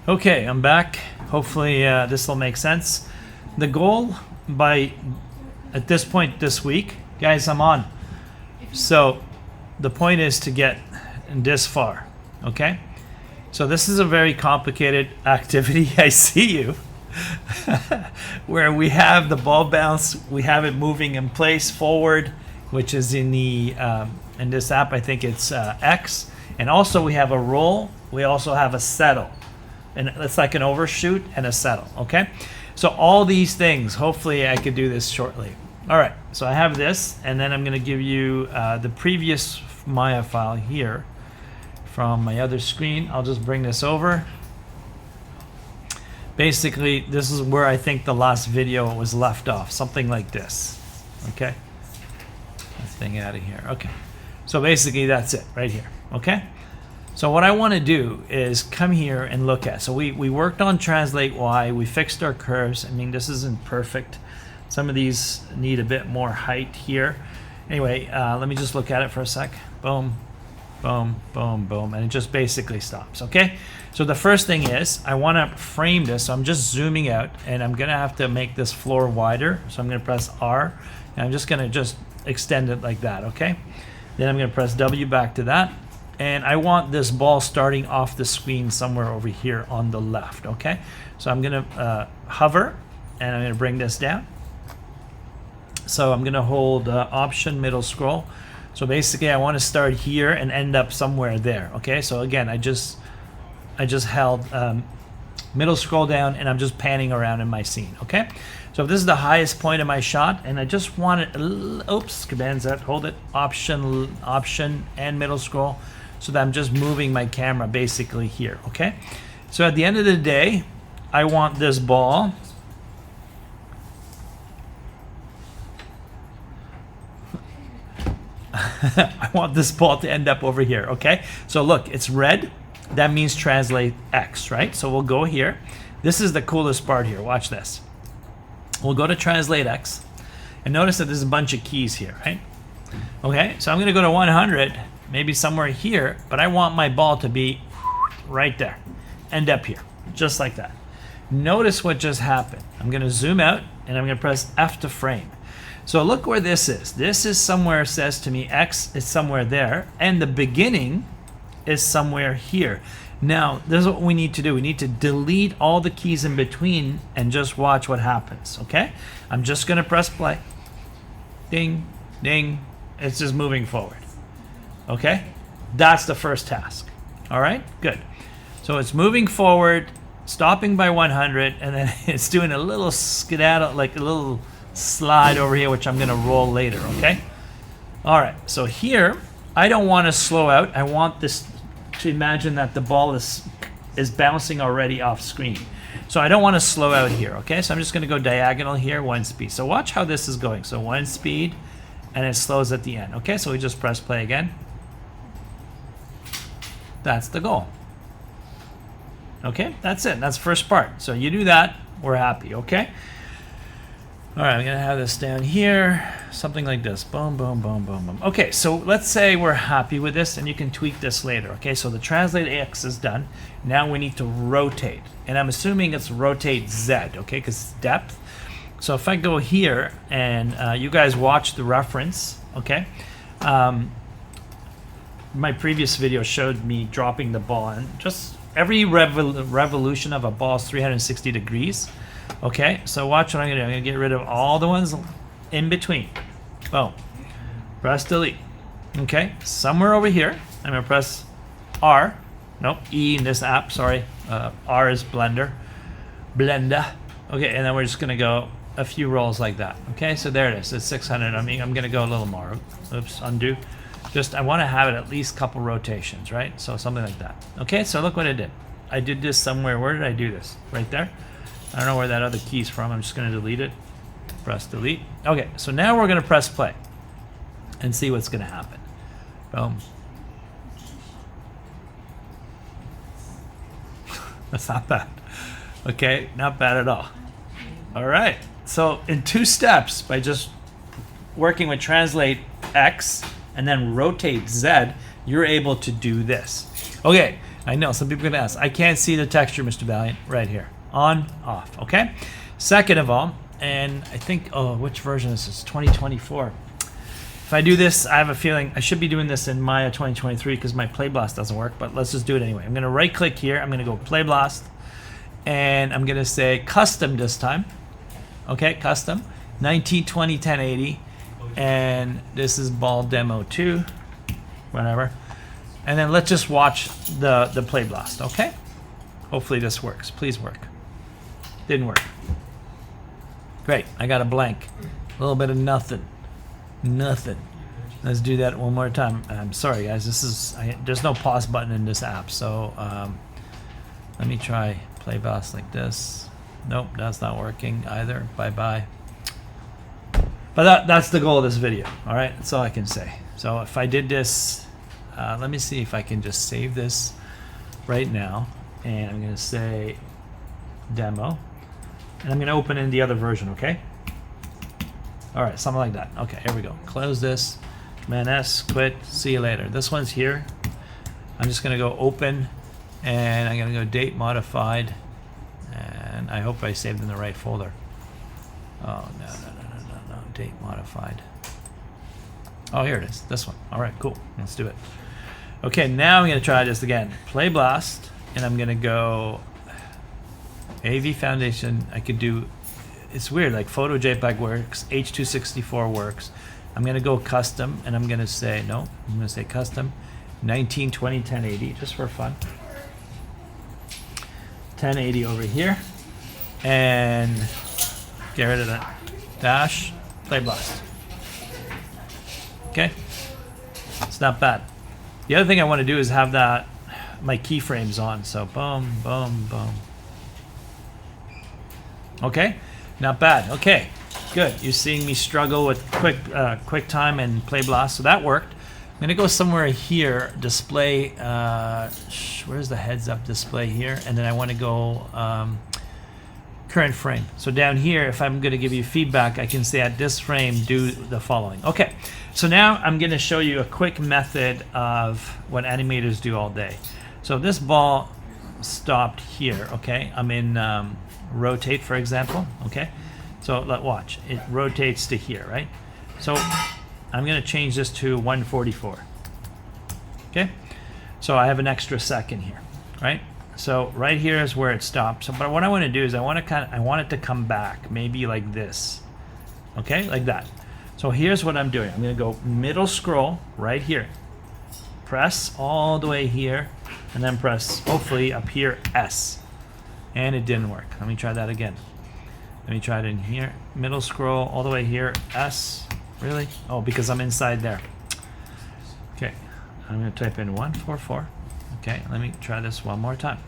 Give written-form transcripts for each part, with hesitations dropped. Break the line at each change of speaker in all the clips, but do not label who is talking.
Okay, I'm back. Hopefully this will make sense. The goal at this point this week, guys, I'm on. So the point is to get this far, okay? So this is a very complicated activity. I see you. Where we have the ball bounce, we have it moving in place forward, which is in the in this app, I think it's X. And also we have a roll. We also have a settle. And it's like an overshoot and a settle, okay? So all these things, hopefully I could do this shortly. All right, so I have this, and then I'm gonna give you the previous Maya file here from my other screen. I'll just bring this over. Basically, this is where I think the last video was left off, something like this, okay? This thing out of here, okay. So basically that's it right here, okay? So what I want to do is come here and look at. So we worked on translate Y. We fixed our curves. I mean, this isn't perfect. Some of these need a bit more height here. Anyway, let me just look at it for a sec. Boom, boom, boom, boom, and it just basically stops. Okay. So the first thing is I want to frame this. So I'm just zooming out, and I'm gonna have to make this floor wider. So I'm gonna press R, and I'm just gonna extend it like that. Okay. Then I'm gonna press W back to that. And I want this ball starting off the screen somewhere over here on the left, okay? So I'm gonna hover, and I'm gonna bring this down. So I'm gonna hold Option middle scroll. So basically I wanna start here and end up somewhere there, okay? So again, I just held middle scroll down, and I'm just panning around in my scene, okay? So if this is the highest point of my shot, and I just want it, oops, Command Z, hold it, Option and middle scroll, so that I'm just moving my camera basically here, okay? So at the end of the day, I want this ball I want this ball to end up over here, okay? So look, it's red. That means translate X, right? So we'll go here. This is the coolest part here. Watch this. We'll go to translate X, and notice that there's a bunch of keys here, right? Okay, so I'm gonna go to 100. Maybe somewhere here, but I want my ball to be right there, end up here, just like that. Notice what just happened. I'm gonna zoom out, and I'm gonna press F to frame. So look where this is. This is somewhere, says to me, X is somewhere there, and the beginning is somewhere here. Now, this is what we need to do. We need to delete all the keys in between and just watch what happens, okay? I'm just gonna press play. Ding, ding, it's just moving forward. Okay, that's the first task. All right, good. So it's moving forward, stopping by 100, and then it's doing a little skedaddle, like a little slide over here, which I'm gonna roll later, okay? All right, so here, I don't wanna slow out. I want this to imagine that the ball is bouncing already off screen. So I don't wanna slow out here, okay? So I'm just gonna go diagonal here, 1 speed. So watch how this is going. So 1 speed, and it slows at the end, okay? So we just press play again. That's the goal. Okay, that's it. That's the first part. So you do that, we're happy, okay? All right, I'm gonna have this down here, something like this. Boom, boom, boom, boom, boom. Okay, so let's say we're happy with this, and you can tweak this later, okay? So the translate X is done. Now we need to rotate, and I'm assuming it's rotate Z, okay, because it's depth. So if I go here, and you guys watch the reference, okay? My previous video showed me dropping the ball, and just every revolution of a ball is 360 degrees. Okay, so watch what I'm gonna do. I'm gonna get rid of all the ones in between. Boom. Press delete. Okay, somewhere over here, I'm gonna press R. Nope, E in this app, sorry. R is Blender. Okay, and then we're just gonna go a few rolls like that. Okay, so there it is. It's 600. I mean, I'm gonna go a little more. Oops, undo. Just, I want to have it at least a couple rotations, right? So something like that. Okay, so look what I did. I did this somewhere. Where did I do this? Right there. I don't know where that other key's from. I'm just going to delete it. Press delete. Okay, so now we're going to press play and see what's going to happen. Boom. That's not bad. Okay, not bad at all. All right, so in 2 steps, by just working with translate X and then rotate Z, you're able to do this. Okay, I know, some people are gonna ask. I can't see the texture, Mr. Balian. Right here. On, off, okay? Second of all, and I think, oh, which version is this? 2024. If I do this, I have a feeling I should be doing this in Maya 2023 because my Play Blast doesn't work, but let's just do it anyway. I'm gonna right click here, I'm gonna go Play Blast, and I'm gonna say custom this time. Okay, custom, 1920 1080, and this is ball demo 2, whatever. And then let's just watch the Play Blast, okay? Hopefully this works. Please work. Didn't work. Great, I got a blank. A little bit of nothing. Nothing. Let's do that one more time. I'm sorry, guys. This is there's no pause button in this app, so let me try Play Blast like this. Nope, that's not working either. Bye bye. But that's the goal of this video. All right, that's all I can say. So if I did this, let me see if I can just save this right now, and I'm gonna say demo, and I'm gonna open in the other version. Okay. All right, something like that. Okay, here we go. Close this. Command S, quit, see you later. This one's here. I'm just gonna go open, and I'm gonna go date modified, and I hope I saved in the right folder. Oh, no, date modified. Oh, here it is, this one. All right, cool, let's do it. Okay, now I'm gonna try this again. Play Blast, and I'm gonna go AV Foundation. I could do, it's weird, like Photo JPEG works, H.264 works. I'm gonna go custom, and I'm gonna say, no, I'm gonna say custom, 1920 1080, just for fun. 1080 over here, and get rid of that dash, Play Blast. Okay, it's not bad. The other thing I want to do is have that, my keyframes on, so boom, boom, boom. Okay, not bad. Okay, good. You're seeing me struggle with QuickTime and Play Blast, so that worked. I'm gonna go somewhere here, display, where's the heads up display here? And then I wanna go current frame. So down here, if I'm gonna give you feedback, I can say at this frame, do the following. Okay, so now I'm gonna show you a quick method of what animators do all day. So this ball stopped here, okay? I'm in rotate, for example, okay? So watch, it rotates to here, right? So I'm gonna change this to 144, okay? So I have an extra second here, right? So right here is where it stops. So, but what I wanna do is I want it to come back, maybe like this, okay? Like that. So here's what I'm doing. I'm gonna go middle scroll right here, press all the way here, and then press, hopefully up here, S. And it didn't work. Let me try that again. Let me try it in here, middle scroll all the way here, S. Really? Oh, because I'm inside there. Okay, I'm gonna type in 144. Okay, let me try this one more time.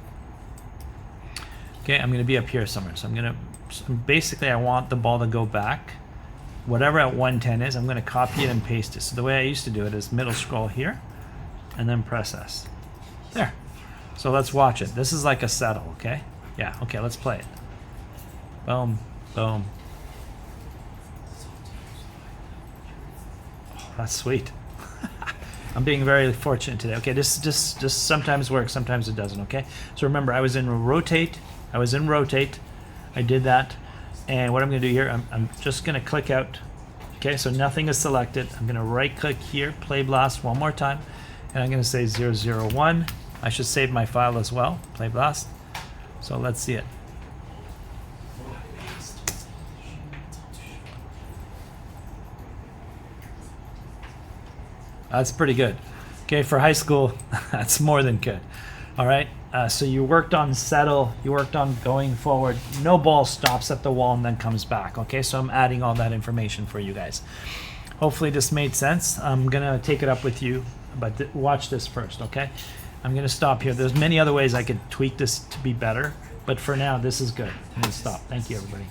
Okay, I'm gonna be up here somewhere. So basically I want the ball to go back. Whatever at 110 is, I'm gonna copy it and paste it. So the way I used to do it is middle scroll here, and then press S. There. So let's watch it. This is like a settle, okay? Yeah, okay, let's play it. Boom, boom. That's sweet. I'm being very fortunate today. Okay, this just sometimes works, sometimes it doesn't, okay? So remember, I was in rotate. I did that. And what I'm gonna do here, I'm just gonna click out. Okay, so nothing is selected. I'm gonna right click here, Play Blast one more time. And I'm gonna say 001. I should save my file as well, Play Blast. So let's see it. That's pretty good. Okay, for high school, that's more than good. All right, so you worked on settle, you worked on going forward. No ball stops at the wall and then comes back. Okay, so I'm adding all that information for you guys. Hopefully this made sense. I'm gonna take it up with you, but watch this first, okay? I'm gonna stop here. There's many other ways I could tweak this to be better, but for now, this is good. I'm gonna stop. Thank you, everybody.